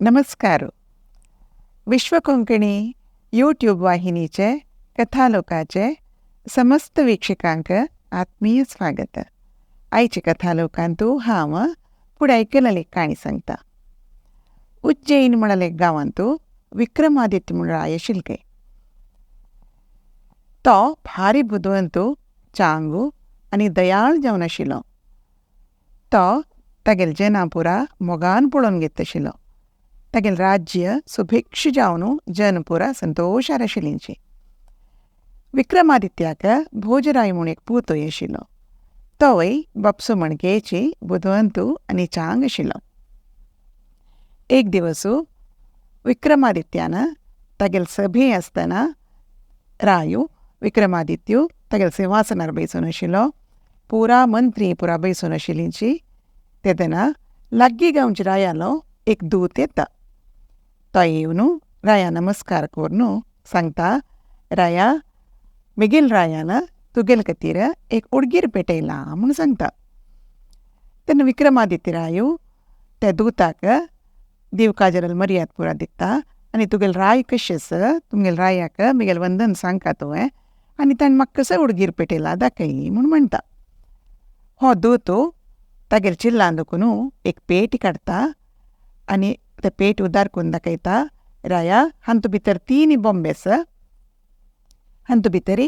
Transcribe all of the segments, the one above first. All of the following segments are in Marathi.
नमस्कार. विश्व कोंकणी यूट्यूब वाहिनीचे कथालोकाचे समस्त वीक्षकांक आत्मीय स्वागत. आयचे कथालोकांतू हांव फुडें आयकलेली काणी सांगता. उज्जैन म्हणले एक गांवांतू विक्रमादित्य म्हूण राय आशिल्ले. तो भारी बुदवंतू, चांगू आनी दयाळ जावन आशिल्लो. तो तागेल जनापुरा मोगान पळोवन घेत आशिल्लो. तागेल राज्य सुभिक्ष जावन जनपुरा संतोशार आशिल्लींची. विक्रमादित्याक भोजराय म्हूण एक पुतोय आशिल्लो. तोय बापसो मणकेची बुदवंतू आनी चांग आशिल्लो. एक दिवस विक्रमादित्यान तागेल सभे आसतना रायू विक्रमादित्य तागेल सिंहासनार बैसून आशिल्लो. पुरा मंत्री पुरा बैसून आशिल्लींची. तेदना लागीं गांवच्या रायालो एक दूत येता. तो येवन राया नमस्कार करून सांगता, राया बेगीन रायान तुगेल खातीर एक उडगीर पेटयला म्हूण सांगता. तेन्ना विक्रमादित्य रायू त्या दूताक दिवकाजराल मर्याद पुरा दिता आनी तुगेल राय कशें आसा, तुमगेल रायाक म्हगेल वंदन सांगता तुवें आनी ताणें म्हाका कसो उडगीर पेटयला दाखय म्हूण म्हणटा. हो दूत तागेल चिल्लान दुखून एक पेट काडटा आनी ते पेट उदार करून दाखयता. राया हांतू भितर 3 बॉम्बे आसा. हांतू भितर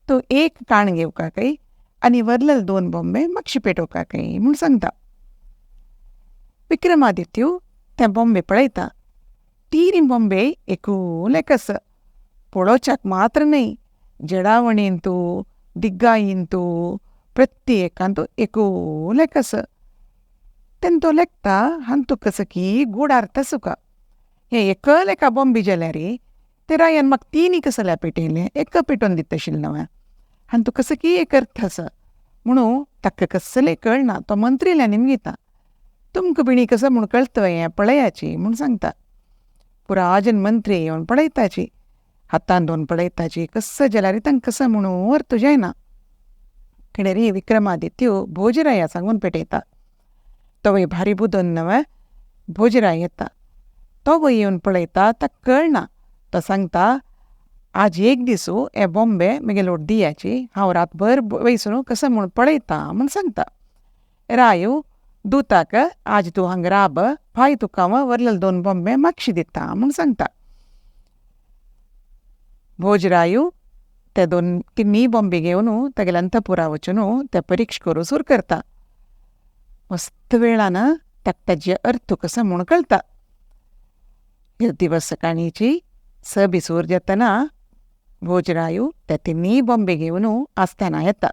तूं एक काण घेवकाकय आनी वरलेले 2 बॉम्बे म्हाकशे पेटोवकाकय म्हूण सांगता. विक्रमादित्य ते बॉम्बे पळयता. 3 बॉम्बे एकूच आसा. पळोवच्याक मात्र न्हय, जडावणेंतू दिग्गायींतू प्रत्येकांतू एकूच आसा. तेन्ना तो लेखता, हांतू कसकी गूढ अर्थ आसुका. हे एकल एका बॉम्बे जाल्यार ते रायान म्हाका 3 कसल्या पेटयले, एक पेटोवन दिता आशिल्लें न्हय. हांतू कसकी एक अर्थ आसा म्हणून ताका कसलें कळना. तो मंत्रील्या निमगिता. तुमकां बिणी कसं म्हूण कळतय हें पळयाची म्हूण सांगता. पुराजन मंत्री येवन पळयताची, हातान दोन पळयताची. कसं जाल्यार तांकां कसं म्हणून अर्थ जायना. कितें विक्रमादित्य भोजराया सांगून पेटयता. तो वय भारी बुदन नव भोजराय येता. तो वय येवन पळयता, ताका कळना. तो सांगता, आज एक दीस हे बॉम्बे म्हगेल ओट दियाची. हांव रातभर वयसून कसं म्हूण पळयता म्हूण सांगता. रायू दूताक, आज तूं हांगा राब, फाय तुका हांव वरलेले 2 बॉम्बे म्हाकशे दिता म्हूण सांगता. भोजरायू ते 3 बॉम्बे घेवन तागेले अंतपुरा वचून ते परीक्षा करून सुरू करता. मस्त वेळान ताका ताजे अर्थ कसो म्हूण कळटा. दिवस सकाळीची सभी सूर जेतना भोजरायू ते 3 बॉम्बे घेवन आसतना येता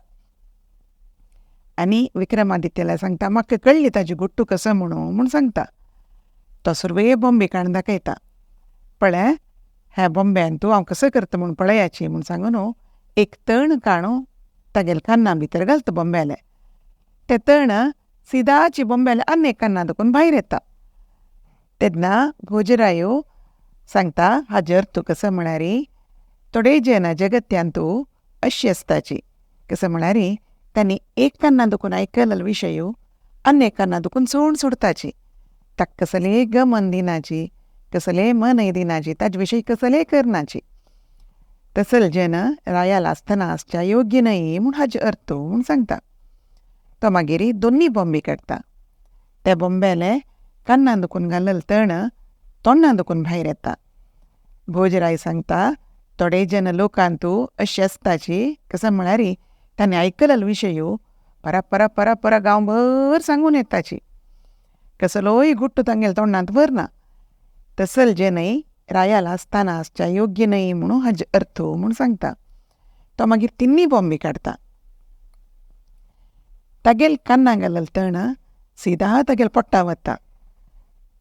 आनी विक्रमादित्याला सांगता, म्हाका कळ्ळी ताजी गुट्टू कसो म्हूण सांगता. तो सर्वे बॉम्बे काडून दाखयता. पळय, ह्या बॉम्ब्यान तूं हांव कसो करता म्हूण पळयाची म्हूण सांगून एक तण काणू तागेल कान्ना भितर घालता बॉम्ब्याले. ते तण सिदाची बॉम्ब्याले आनी एक कान्ना दुखून भायर येता. तेन्ना भोजरायू सांगता, हाजे अर्थ कसो म्हळ्यार थोडे जन जगत्यांतू अशी आसताची. कसो म्हळ्यार तांणी एक कान्ना दुखून आयकलेलो विशय आनी एक कान्ना दुखून सोडताची. ताका कसले गमन दिनाची, कसले मनय दिनाची, ताजे विशय कसले करनाची. तसल जन रायाल आसतना आसच्या योग्य न्हय म्हूण हाजे अर्थ म्हूण सांगता. तो मागीर 2 बॉम्बे काडटा. त्या बॉम्ब्याले कान्ना दुखून घाललेले तण तोंडां दुखून भायर येता. भोजराय सांगता, थोडे जन लोकांतू अशी आसताची. कसो म्हळ्यार तांणी आयकलेलो विशय परा परा परा गांवभर सांगून येताची. कसलोय गुट्टू तांगेले तोंडांत भरना. तसल जनय रायाल आसतना आसच्या योग्य न्हय म्हणून हाजे अर्थ म्हूण सांगता. तो मागीर 3 बॉम्बे काडटा. तागेल कान्ना घाललेले तण सिदा तागेल पोट्टा वता.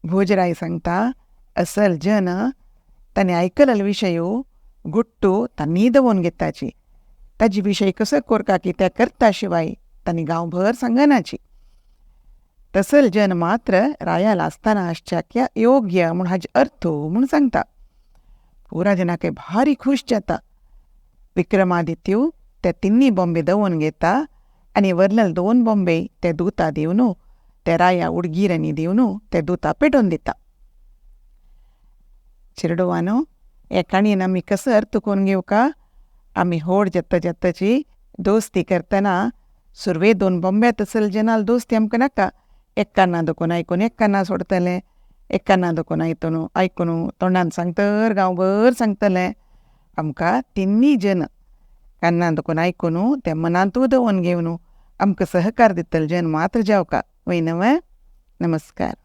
भोजराय सांगता, असल जन तांणी आयकलेलो विशय गुट्टू तांणी दवरून घेताची. ताजे विशय कसो करता की ते करता शिवाय तांणी गांवभर सांगनाची. तसल जन मात्र रायाल आसतना आसच्या योग्य म्हूण हाजे अर्थ म्हूण सांगता. पुरा जनाक भारी खूश जाता. विक्रमादित्य ते 3 बॉम्बे दवरून घेता आनी वरलेले 2 बॉम्बे ते दूता दिवन ते राया उडगीर आनी दिवन ते दूता पेटोवन दिता. चिरडोवानो हे काणयेन आमी कसं अर्थ करून घेवका. आमी व्हड जेत्ताची दोस्ती करतना सुरवे 2 बॉम्बे चल जनाल दोस्ती आमकां नाका. एक कान्ना दोकून आयकून एक कान्ना सोडतले, एक कान्ना दोकून आयकून तोंडान सांगतर गांवभर सांगतले. आमकां तिन्नी जन कान्ना दोकून आयकून ते मनांतू दवरून घेवन आमकां सहकार दितले जन मात्र जावका. वय नमस्कार.